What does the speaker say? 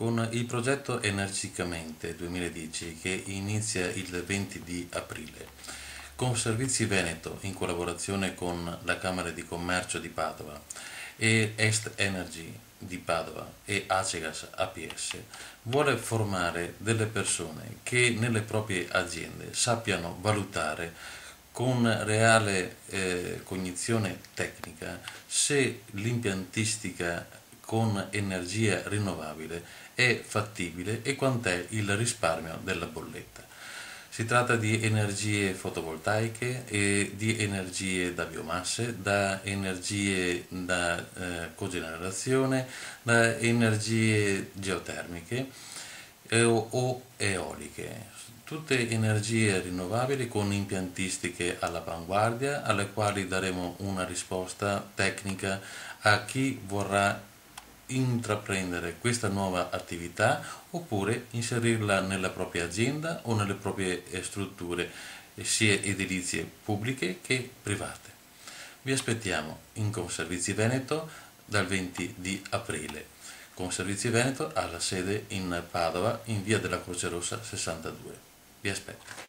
Con il progetto Energicamente 2010 che inizia il 20 di aprile, con Servizi Veneto in collaborazione con la Camera di Commercio di Padova e Est Energy di Padova e Acegas APS, vuole formare delle persone che nelle proprie aziende sappiano valutare con reale cognizione tecnica se l'impiantistica con energia rinnovabile è fattibile e quant'è il risparmio della bolletta. Si tratta di energie fotovoltaiche e di energie da biomasse, da energie da cogenerazione, da energie geotermiche o eoliche. Tutte energie rinnovabili con impiantistiche all'avanguardia, alle quali daremo una risposta tecnica a chi vorrà intraprendere questa nuova attività oppure inserirla nella propria azienda o nelle proprie strutture sia edilizie pubbliche che private. Vi aspettiamo in Conservizi Veneto dal 20 di aprile. Conservizi Veneto ha la sede in Padova in via della Croce Rossa 62. Vi aspetto.